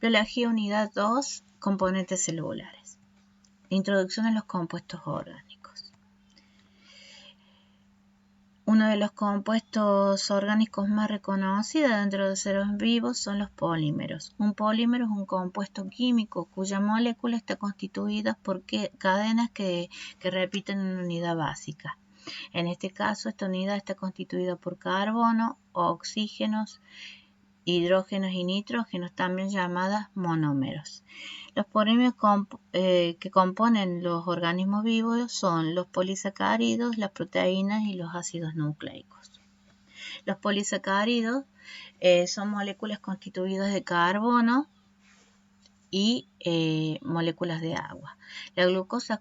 Biología unidad 2, componentes celulares. Introducción a los compuestos orgánicos. Uno de los compuestos orgánicos más reconocidos dentro de los seres vivos son los polímeros. Un polímero es un compuesto químico cuya molécula está constituida por cadenas que repiten una unidad básica. En este caso, esta unidad está constituida por carbono, oxígenos, hidrógenos y nitrógenos, también llamadas monómeros. Los polímeros que componen los organismos vivos son los polisacáridos, las proteínas y los ácidos nucleicos. Los polisacáridos son moléculas constituidas de carbono y moléculas de agua. La glucosa,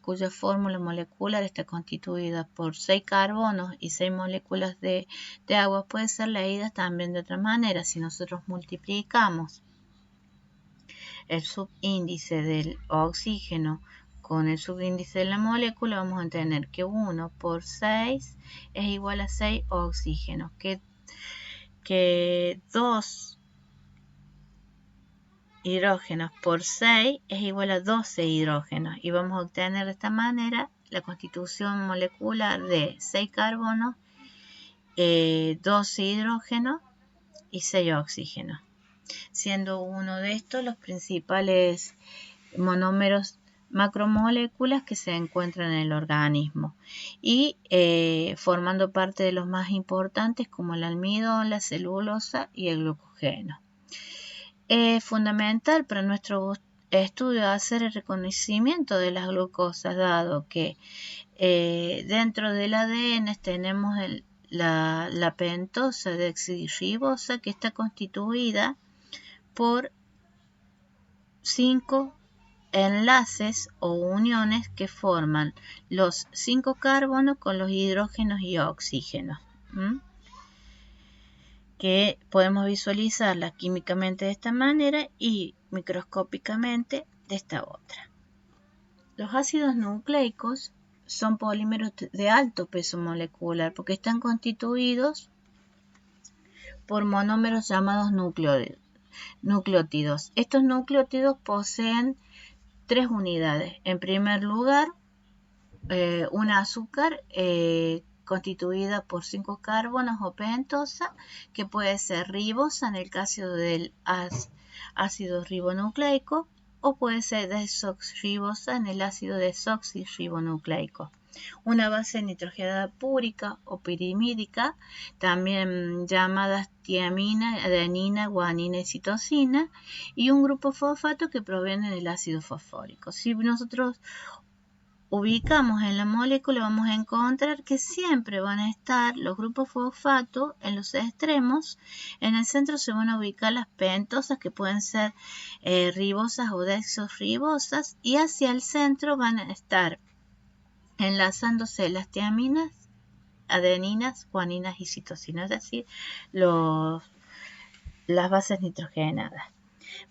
cuya fórmula molecular está constituida por 6 carbonos y 6 moléculas de agua, puede ser leída también de otra manera. Si nosotros multiplicamos el subíndice del oxígeno con el subíndice de la molécula, vamos a tener que 1 por 6 es igual a 6 oxígenos, que 2 hidrógenos por 6 es igual a 12 hidrógenos, y vamos a obtener de esta manera la constitución molecular de 6 carbonos, 12 hidrógenos y 6 oxígenos, siendo uno de estos los principales monómeros macromoléculas que se encuentran en el organismo, y formando parte de los más importantes como el almidón, la celulosa y el glucógeno. Es fundamental para nuestro estudio hacer el reconocimiento de las glucosas, dado que dentro del ADN tenemos la pentosa desoxirribosa, que está constituida por 5 enlaces o uniones que forman los 5 carbonos con los hidrógenos y oxígenos, que podemos visualizarla químicamente de esta manera y microscópicamente de esta otra. Los ácidos nucleicos son polímeros de alto peso molecular porque están constituidos por monómeros llamados nucleótidos. Estos nucleótidos poseen 3 unidades. En primer lugar, un azúcar constituida por 5 carbonos o pentosa, que puede ser ribosa en el caso del ácido ribonucleico, o puede ser desoxirribosa en el ácido desoxirribonucleico. Una base nitrogenada púrica o pirimídica, también llamadas tiamina, adenina, guanina y citosina, y un grupo fosfato que proviene del ácido fosfórico. Si nosotros ubicamos en la molécula, vamos a encontrar que siempre van a estar los grupos fosfato en los extremos. En el centro se van a ubicar las pentosas, que pueden ser ribosas o desoxirribosas, y hacia el centro van a estar enlazándose las tiaminas, adeninas, guaninas y citosinas, es decir, las bases nitrogenadas.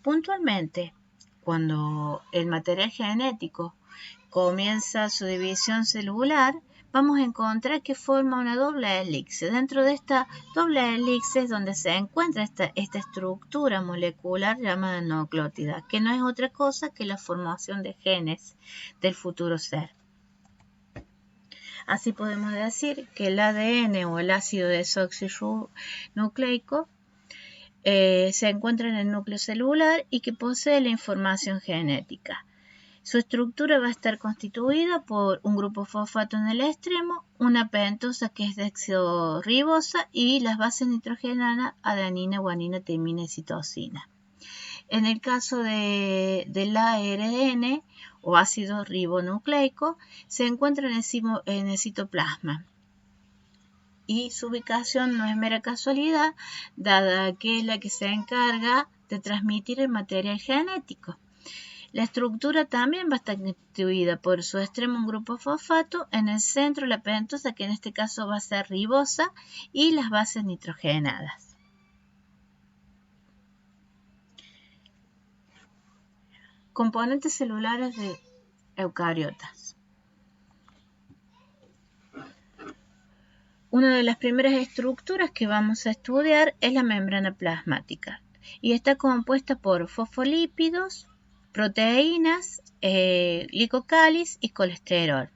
Puntualmente, cuando el material genético comienza su división celular, vamos a encontrar que forma una doble elixir. Dentro de esta doble elixir es donde se encuentra esta estructura molecular llamada nucleótida, que no es otra cosa que la formación de genes del futuro ser. Así podemos decir que el ADN o el ácido desoxirribonucleico se encuentra en el núcleo celular y que posee la información genética. Su estructura va a estar constituida por un grupo fosfato en el extremo, una pentosa que es desoxirribosa y las bases nitrogenadas adenina, guanina, timina y citosina. En el caso del ARN o ácido ribonucleico, se encuentra en el citoplasma, y su ubicación no es mera casualidad, dada que es la que se encarga de transmitir el material genético. La estructura también va a estar constituida por su extremo un grupo fosfato, en el centro la pentosa, que en este caso va a ser ribosa, y las bases nitrogenadas. Componentes celulares de eucariotas. Una de las primeras estructuras que vamos a estudiar es la membrana plasmática. y está compuesta por fosfolípidos, proteínas, glicocáliz y colesterol.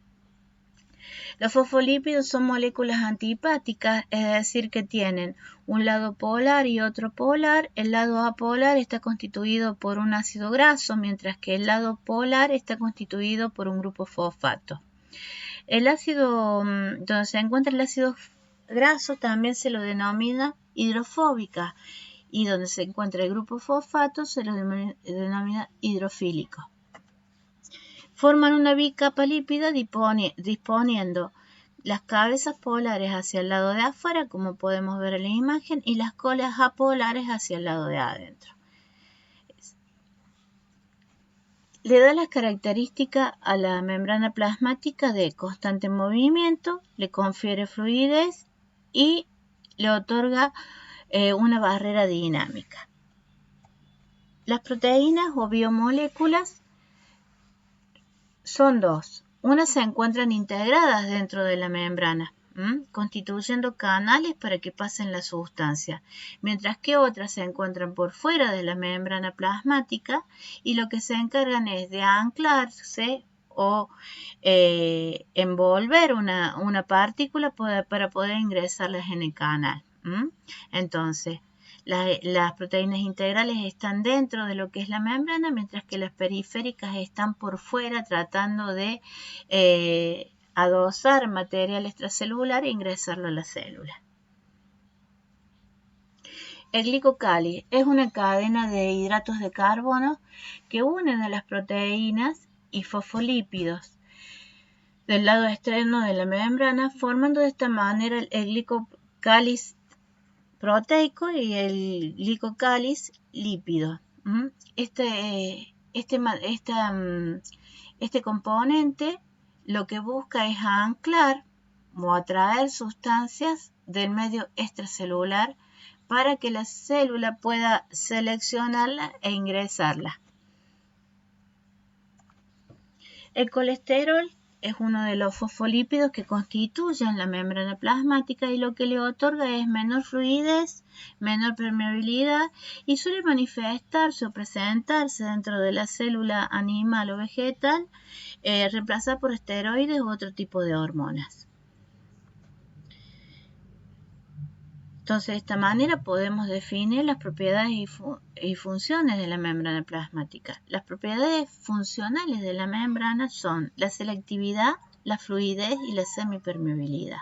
Los fosfolípidos son moléculas antipáticas, es decir, que tienen un lado polar y otro polar. El lado apolar está constituido por un ácido graso, mientras que el lado polar está constituido por un grupo fosfato. El ácido, donde se encuentra el ácido graso, también se lo denomina hidrofóbica, y donde se encuentra el grupo fosfato se lo denomina hidrofílico. Forman una bicapa lípida disponiendo las cabezas polares hacia el lado de afuera, como podemos ver en la imagen, y las colas apolares hacia el lado de adentro. Le da las características a la membrana plasmática de constante movimiento, le confiere fluidez y le otorga una barrera dinámica. Las proteínas o biomoléculas son dos. Unas se encuentran integradas dentro de la membrana, constituyendo canales para que pasen la sustancia, mientras que otras se encuentran por fuera de la membrana plasmática y lo que se encargan es de anclarse o envolver una partícula para poder ingresarlas en el canal. Entonces, las proteínas integrales están dentro de lo que es la membrana, mientras que las periféricas están por fuera tratando de adosar material extracelular e ingresarlo a la célula. El glicocáliz es una cadena de hidratos de carbono que unen a las proteínas y fosfolípidos del lado externo de la membrana, formando de esta manera el glicocáliz proteico y el glicocáliz lípido. Este componente lo que busca es anclar o atraer sustancias del medio extracelular para que la célula pueda seleccionarla e ingresarla. El colesterol es uno de los fosfolípidos que constituyen la membrana plasmática y lo que le otorga es menor fluidez, menor permeabilidad y suele manifestarse o presentarse dentro de la célula animal o vegetal, reemplazada por esteroides u otro tipo de hormonas. Entonces, de esta manera podemos definir las propiedades y funciones de la membrana plasmática. Las propiedades funcionales de la membrana son la selectividad, la fluidez y la semipermeabilidad.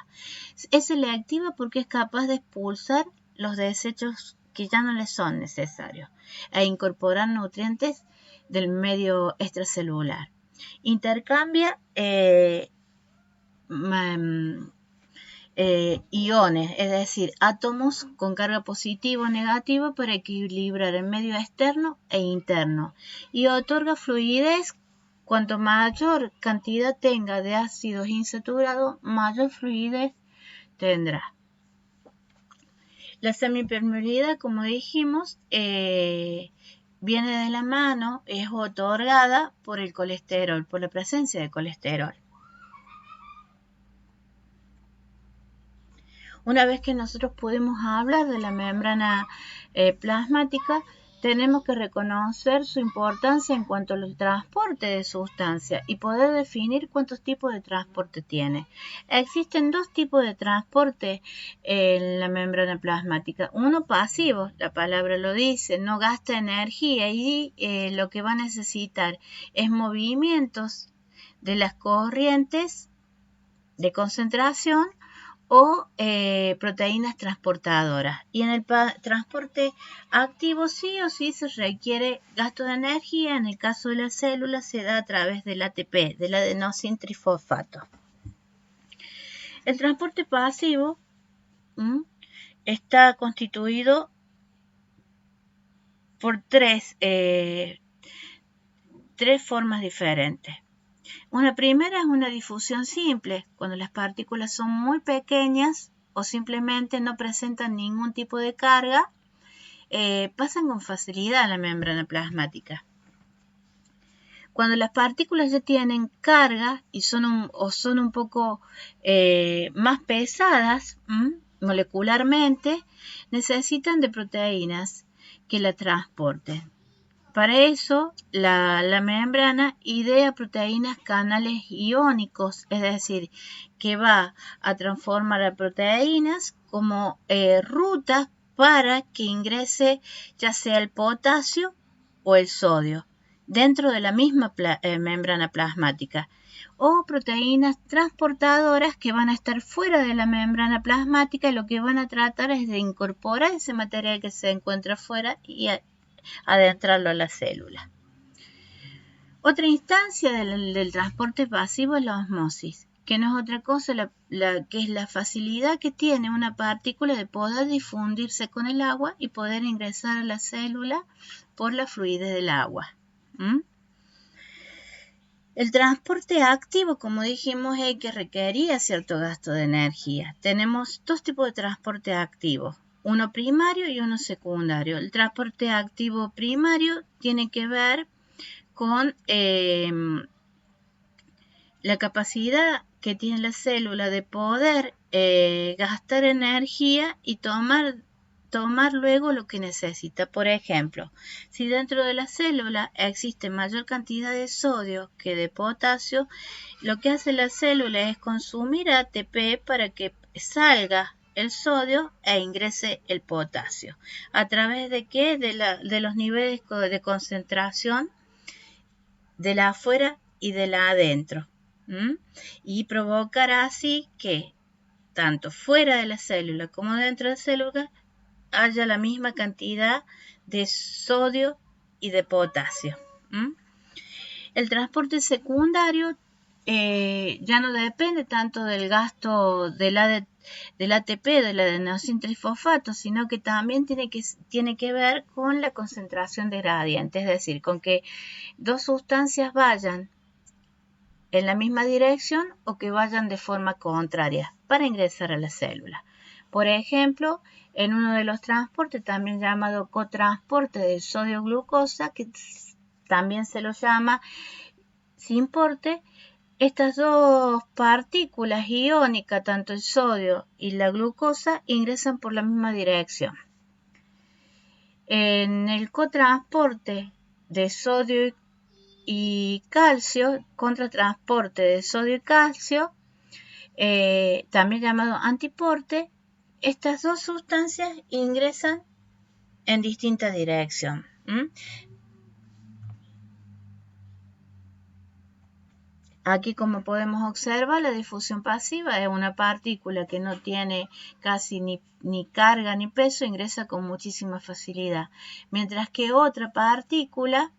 Es selectiva porque es capaz de expulsar los desechos que ya no le son necesarios e incorporar nutrientes del medio extracelular. Intercambia iones, es decir, átomos con carga positiva o negativa para equilibrar el medio externo e interno, y otorga fluidez. Cuanto mayor cantidad tenga de ácidos insaturados, mayor fluidez tendrá. La semipermeabilidad, como dijimos, viene de la mano, es otorgada por el colesterol, por la presencia de colesterol. Una vez que nosotros pudimos hablar de la membrana plasmática, tenemos que reconocer su importancia en cuanto al transporte de sustancias y poder definir cuántos tipos de transporte tiene. Existen dos tipos de transporte en la membrana plasmática. Uno pasivo, la palabra lo dice, no gasta energía y lo que va a necesitar es movimientos de las corrientes de concentración o proteínas transportadoras. Y en el transporte activo sí o sí se requiere gasto de energía. En el caso de la célula se da a través del ATP, del adenosintrifosfato. El transporte pasivo está constituido por tres formas diferentes. Una primera es una difusión simple, cuando las partículas son muy pequeñas o simplemente no presentan ningún tipo de carga, pasan con facilidad a la membrana plasmática. Cuando las partículas ya tienen carga y son un poco más pesadas molecularmente, necesitan de proteínas que la transporten. Para eso, la membrana idea proteínas canales iónicos, es decir, que va a transformar a proteínas como rutas para que ingrese ya sea el potasio o el sodio dentro de la misma membrana plasmática, o proteínas transportadoras que van a estar fuera de la membrana plasmática y lo que van a tratar es de incorporar ese material que se encuentra fuera y adentrarlo a la célula. Otra instancia del transporte pasivo es la osmosis, que no es otra cosa que es la facilidad que tiene una partícula de poder difundirse con el agua y poder ingresar a la célula por la fluidez del agua. El transporte activo, como dijimos, es el que requería cierto gasto de energía. Tenemos dos tipos de transporte activo, uno primario y uno secundario. El transporte activo primario tiene que ver con la capacidad que tiene la célula de poder gastar energía y tomar luego lo que necesita. Por ejemplo, si dentro de la célula existe mayor cantidad de sodio que de potasio, lo que hace la célula es consumir ATP para que salga el sodio e ingrese el potasio. ¿A través de qué? De los niveles de concentración de la afuera y de la adentro. Y provocará así que tanto fuera de la célula como dentro de la célula haya la misma cantidad de sodio y de potasio. El transporte secundario ya no depende tanto del gasto del ATP, del adenosintrifosfato, sino que también tiene que ver con la concentración de gradiente, es decir, con que dos sustancias vayan en la misma dirección o que vayan de forma contraria para ingresar a la célula. Por ejemplo, en uno de los transportes, también llamado cotransporte del sodio-glucosa, que también se lo llama SYNPORTE, estas dos partículas iónicas, tanto el sodio y la glucosa, ingresan por la misma dirección. En el cotransporte de sodio y calcio, contratransporte de sodio y calcio, también llamado antiporte, estas dos sustancias ingresan en distinta dirección. Aquí, como podemos observar, la difusión pasiva es una partícula que no tiene casi ni carga ni peso, ingresa con muchísima facilidad. Mientras que otra partícula,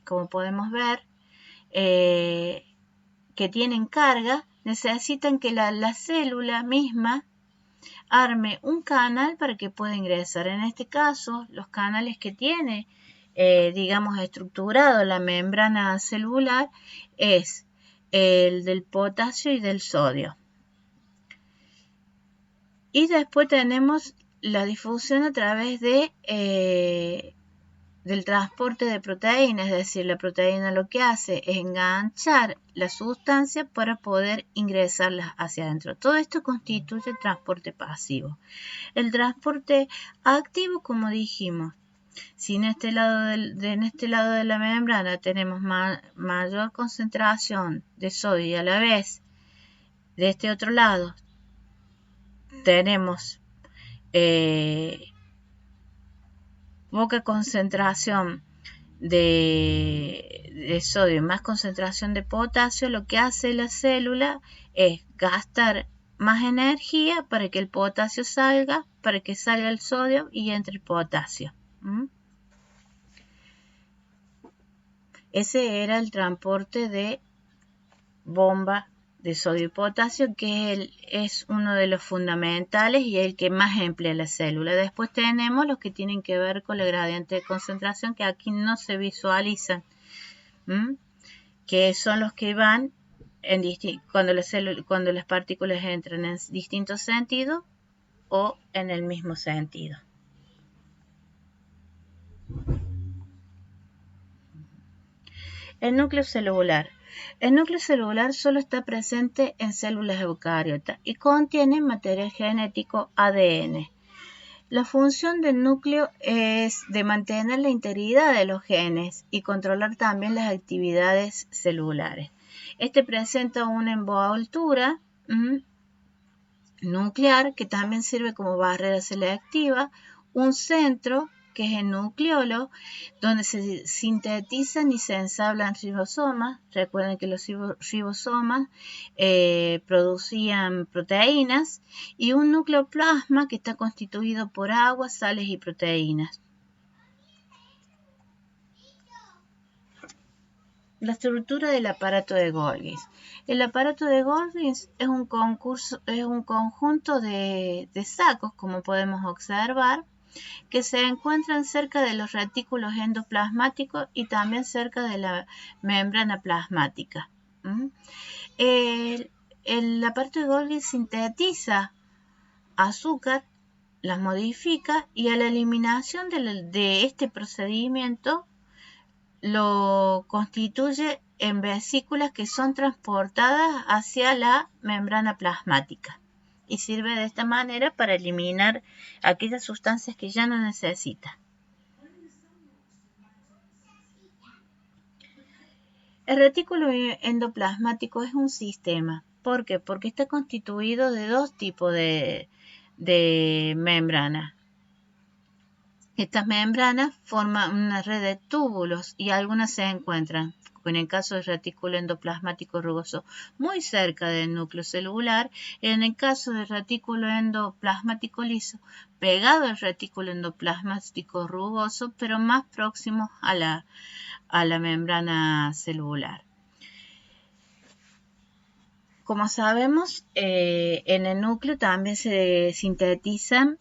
como podemos ver, que tienen carga, necesitan que la célula misma arme un canal para que pueda ingresar. En este caso, los canales que tiene, digamos, estructurado la membrana celular es el del potasio y del sodio. Y después tenemos la difusión a través de del transporte de proteínas, es decir, la proteína lo que hace es enganchar la sustancia para poder ingresarlas hacia adentro. Todo esto constituye transporte pasivo. El transporte activo, como dijimos, si en este lado de la membrana tenemos mayor concentración de sodio y a la vez de este otro lado tenemos poca concentración de sodio y más concentración de potasio, lo que hace la célula es gastar más energía para que el potasio salga, para que salga el sodio y entre el potasio. Ese era el transporte de bomba de sodio y potasio, que es uno de los fundamentales y el que más emplea la célula. Después tenemos los que tienen que ver con el gradiente de concentración, que aquí no se visualizan, que son los que van cuando las partículas entran en distintos sentidos o en el mismo sentido. El núcleo celular. El núcleo celular solo está presente en células eucariotas y contiene material genético ADN. La función del núcleo es de mantener la integridad de los genes y controlar también las actividades celulares. Este presenta una envoltura nuclear que también sirve como barrera selectiva, un centro que es el nucleolo, donde se sintetizan y se ensamblan ribosomas. Recuerden que los ribosomas producían proteínas, y un nucleoplasma que está constituido por agua, sales y proteínas. La estructura del aparato de Golgi. El aparato de Golgi es un conjunto de sacos, como podemos observar, que se encuentran cerca de los retículos endoplasmáticos y también cerca de la membrana plasmática. El aparato de Golgi sintetiza azúcar, las modifica, y a la eliminación de este procedimiento lo constituye en vesículas que son transportadas hacia la membrana plasmática y sirve de esta manera para eliminar aquellas sustancias que ya no necesita. El retículo endoplasmático es un sistema. ¿Por qué? Porque está constituido de dos tipos de membranas. Estas membranas forman una red de túbulos y algunas se encuentran, en el caso del retículo endoplasmático rugoso, muy cerca del núcleo celular. En el caso del retículo endoplasmático liso, pegado al retículo endoplasmático rugoso, pero más próximo a la membrana celular. Como sabemos, en el núcleo también se sintetizan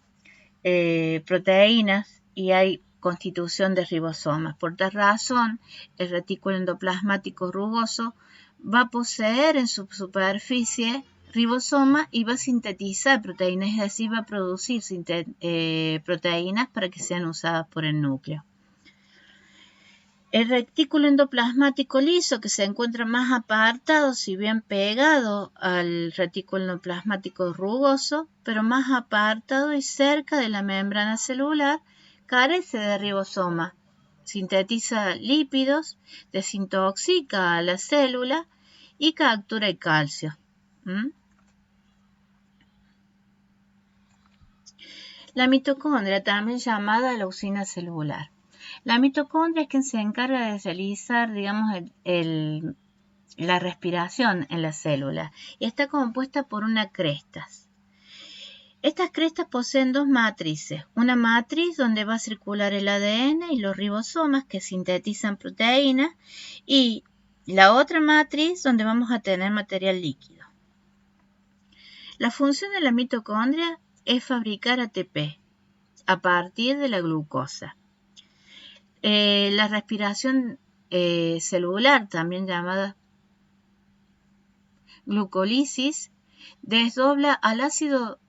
proteínas y hay constitución de ribosomas. Por tal razón, el retículo endoplasmático rugoso va a poseer en su superficie ribosomas y va a sintetizar proteínas, es decir, va a producir proteínas para que sean usadas por el núcleo. El retículo endoplasmático liso, que se encuentra más apartado, si bien pegado al retículo endoplasmático rugoso, pero más apartado y cerca de la membrana celular, carece de ribosoma, sintetiza lípidos, desintoxica a la célula y captura el calcio. La mitocondria, también llamada la usina celular. La mitocondria es quien se encarga de realizar, digamos, la respiración en la célula y está compuesta por unas crestas. Estas crestas poseen dos matrices, una matriz donde va a circular el ADN y los ribosomas que sintetizan proteínas, y la otra matriz donde vamos a tener material líquido. La función de la mitocondria es fabricar ATP a partir de la glucosa. La respiración celular, también llamada glucólisis, desdobla al ácido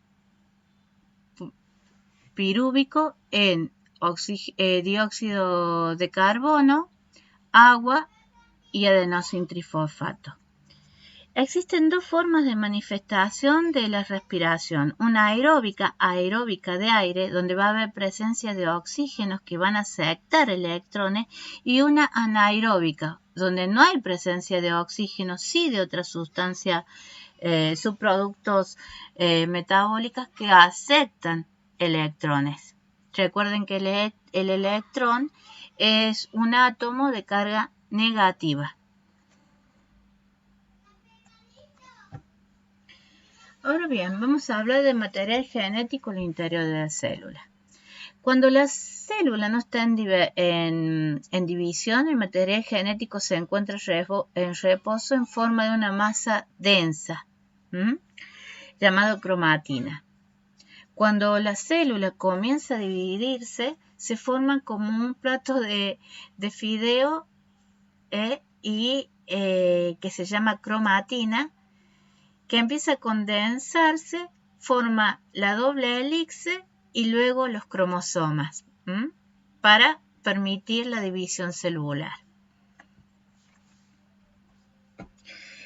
pirúvico en dióxido de carbono, agua y adenosín trifosfato. Existen dos formas de manifestación de la respiración, una aeróbica de aire, donde va a haber presencia de oxígenos que van a aceptar electrones, y una anaeróbica, donde no hay presencia de oxígeno, sí de otras sustancias, subproductos metabólicas que aceptan electrones. Recuerden que el electrón es un átomo de carga negativa. Ahora bien, vamos a hablar de material genético en el interior de la célula. Cuando la célula no está en división, el material genético se encuentra en reposo en forma de una masa densa, llamada cromatina. Cuando la célula comienza a dividirse, se forman como un plato de fideo que se llama cromatina, que empieza a condensarse, forma la doble hélice y luego los cromosomas para permitir la división celular.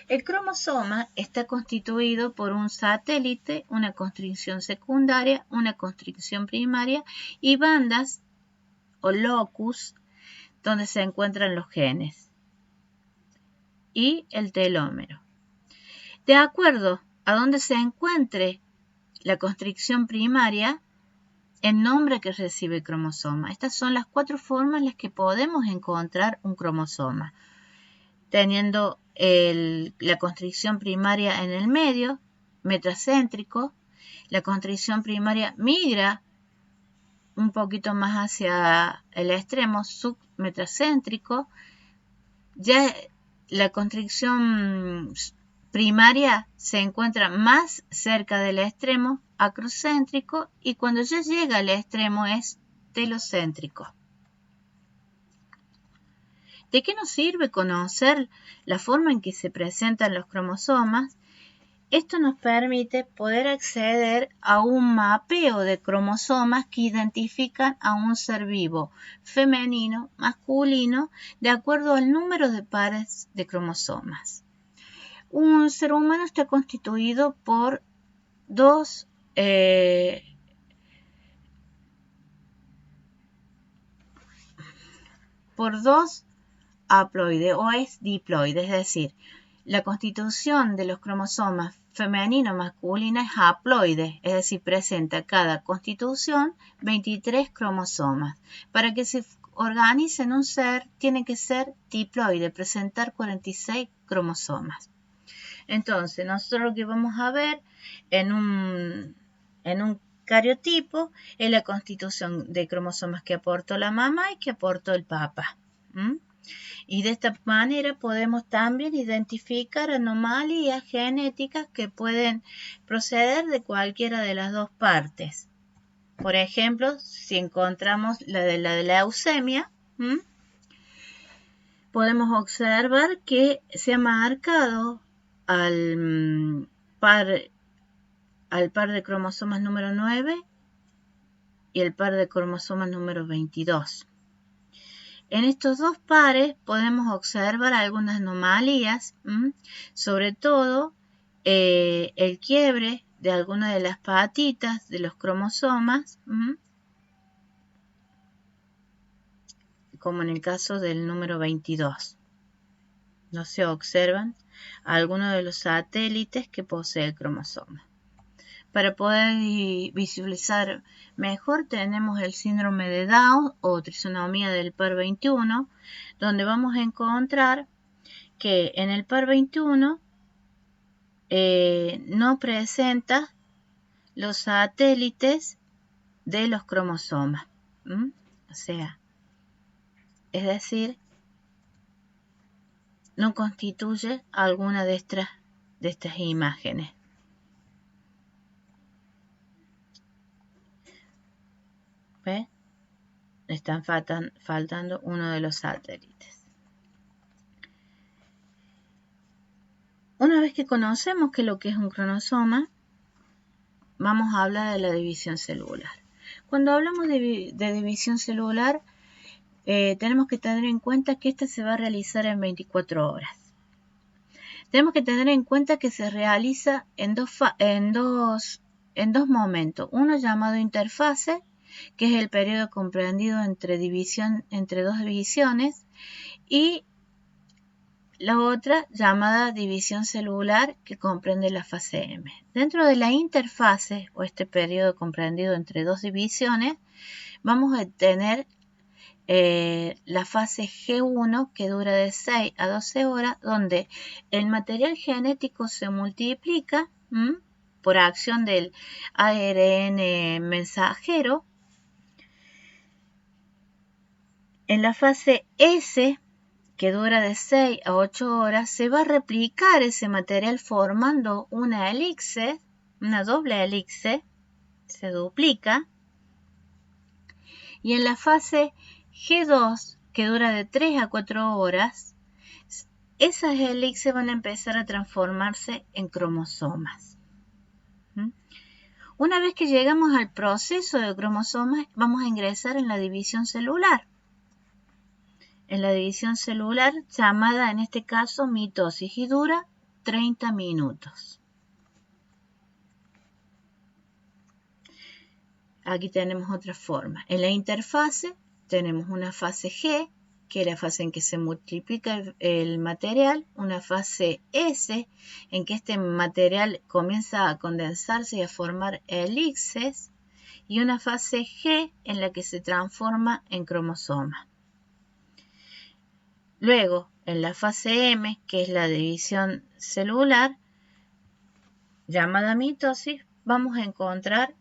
El cromosoma está constituido por un satélite, una constricción secundaria, una constricción primaria y bandas o locus donde se encuentran los genes y el telómero. De acuerdo a donde se encuentre la constricción primaria, el nombre que recibe el cromosoma. Estas son las 4 formas en las que podemos encontrar un cromosoma. Teniendo la constricción primaria en el medio, metracéntrico, la constricción primaria migra un poquito más hacia el extremo submetracéntrico, ya la constricción primaria se encuentra más cerca del extremo acrocéntrico y cuando ya llega al extremo es telocéntrico. ¿De qué nos sirve conocer la forma en que se presentan los cromosomas? Esto nos permite poder acceder a un mapeo de cromosomas que identifican a un ser vivo, femenino, masculino, de acuerdo al número de pares de cromosomas. Un ser humano está constituido por dos haploide o es diploide, es decir, la constitución de los cromosomas femenino masculina es haploide, es decir, presenta cada constitución 23 cromosomas. Para que se organice en un ser, tiene que ser diploide, presentar 46 cromosomas. Entonces, nosotros lo que vamos a ver en un cariotipo es la constitución de cromosomas que aportó la mamá y que aportó el papá. Y de esta manera podemos también identificar anomalías genéticas que pueden proceder de cualquiera de las dos partes. Por ejemplo, si encontramos la de la leucemia, podemos observar que se ha marcado al par de cromosomas número 9 y el par de cromosomas número 22. En estos dos pares podemos observar algunas anomalías, sobre todo el quiebre de alguna de las patitas de los cromosomas, como en el caso del número 22. No se observan algunos de los satélites que posee el cromosoma. Para poder visualizar mejor tenemos el síndrome de Down o trisonomía del par 21, donde vamos a encontrar que en el par 21 no presenta los satélites de los cromosomas. O sea, es decir, no constituye alguna de estas imágenes. ¿Ve? Están faltando uno de los satélites. Una vez que conocemos qué es lo que es un cromosoma, vamos a hablar de la división celular. Cuando hablamos de división celular, tenemos que tener en cuenta que esta se va a realizar en 24 horas. Tenemos que tener en cuenta que se realiza en dos momentos. Uno llamado interfase, que es el periodo comprendido entre dos divisiones, y la otra llamada división celular, que comprende la fase M. Dentro de la interfase, o este periodo comprendido entre dos divisiones, vamos a tener la fase G1, que dura de 6 a 12 horas, donde el material genético se multiplica por acción del ARN mensajero. En la fase S, que dura de 6 a 8 horas, se va a replicar ese material formando una elixir, una doble elixir, se duplica. Y en la fase G2, que dura de 3 a 4 horas, esas elixires van a empezar a transformarse en cromosomas. Una vez que llegamos al proceso de cromosomas, vamos a ingresar en la división celular. En la división celular, llamada en este caso mitosis, y dura 30 minutos. Aquí tenemos otra forma. En la interfase tenemos una fase G, que es la fase en que se multiplica el material, una fase S, en que este material comienza a condensarse y a formar elipses, y una fase G en la que se transforma en cromosoma. Luego, en la fase M, que es la división celular, llamada mitosis, vamos a encontrar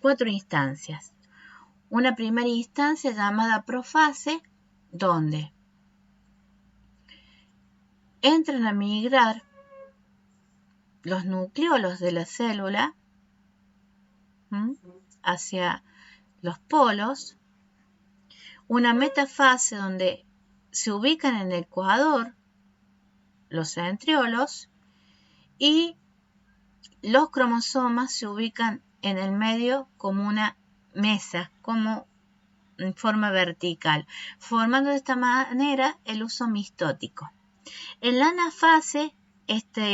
4 instancias. Una primera instancia llamada profase, donde entran a migrar los nucleolos de la célula hacia los polos. Una metafase donde se ubican en el ecuador los centriolos y los cromosomas se ubican en el medio como una mesa, como en forma vertical, formando de esta manera el uso mistótico. En la anafase, estos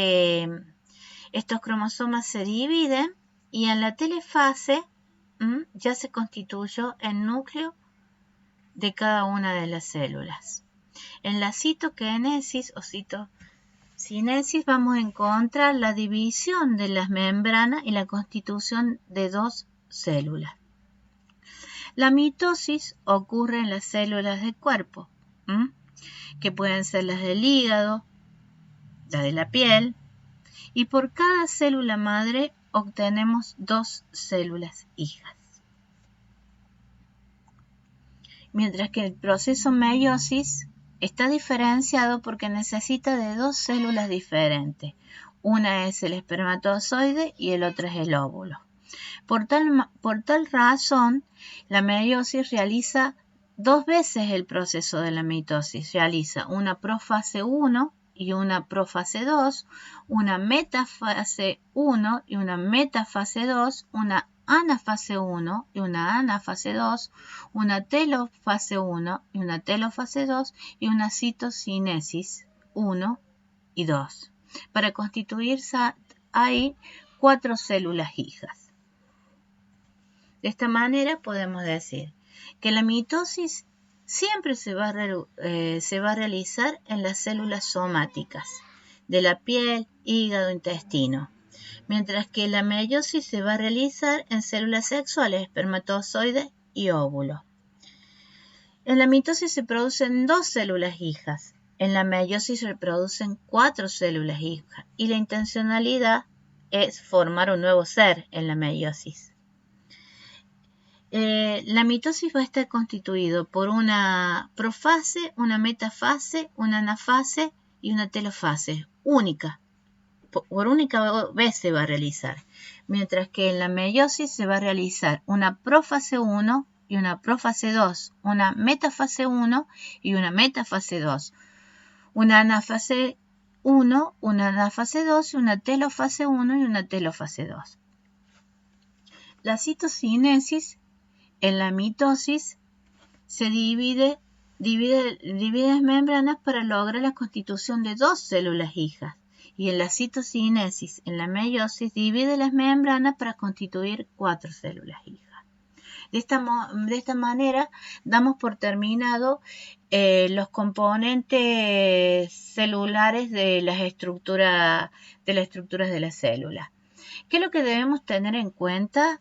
cromosomas se dividen y en la telefase ya se constituyó el núcleo de cada una de las células. En la citoquinesis o citocinesis vamos a encontrar la división de las membranas y la constitución de 2 células. La mitosis ocurre en las células del cuerpo, que pueden ser las del hígado, la de la piel, y por cada célula madre obtenemos 2 células hijas. Mientras que el proceso meiosis está diferenciado porque necesita de 2 células diferentes. Una es el espermatozoide y el otro es el óvulo. Por tal razón, la meiosis realiza 2 veces el proceso de la mitosis. Realiza una profase 1 y una profase 2, una metafase 1 y una metafase 2, una anafase 1 y una anafase 2, una telofase 1 y una telofase 2 y una citocinesis 1 y 2, para constituirse ahí 4 células hijas. De esta manera podemos decir que la mitosis siempre se va a realizar en las células somáticas de la piel, hígado, intestino, mientras que la meiosis se va a realizar en células sexuales, espermatozoides y óvulos. En la mitosis se producen 2 células hijas, en la meiosis se producen 4 células hijas y la intencionalidad es formar un nuevo ser en la meiosis. La mitosis va a estar constituido por una profase, una metafase, una anafase y una telofase única. Por única vez se va a realizar, mientras que en la meiosis se va a realizar una profase 1 y una profase 2, una metafase 1 y una metafase 2, una anafase 1, una anafase 2 y una telofase 1 y una telofase 2. La citocinesis en la mitosis se divide las membranas para lograr la constitución de 2 células hijas. Y en la citocinesis, en la meiosis, divide las membranas para constituir 4 células hijas. De esta manera damos por terminado los componentes celulares de las estructuras de la célula. ¿Qué es lo que debemos tener en cuenta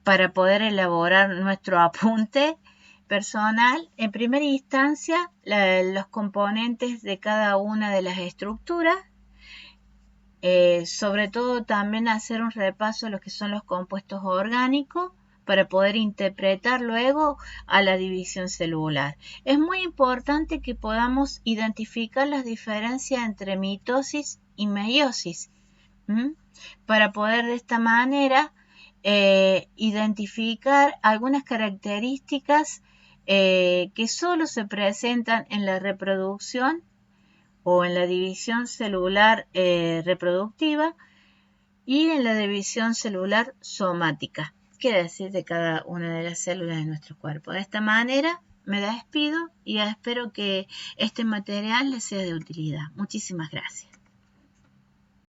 para poder elaborar nuestro apunte personal? En primera instancia, los componentes de cada una de las estructuras, sobre todo también hacer un repaso de lo que son los compuestos orgánicos para poder interpretar luego a la división celular. Es muy importante que podamos identificar las diferencias entre mitosis y meiosis, para poder de esta manera identificar algunas características que solo se presentan en la reproducción o en la división celular reproductiva y en la división celular somática, quiere decir de cada una de las células de nuestro cuerpo. De esta manera me despido y espero que este material les sea de utilidad. Muchísimas gracias.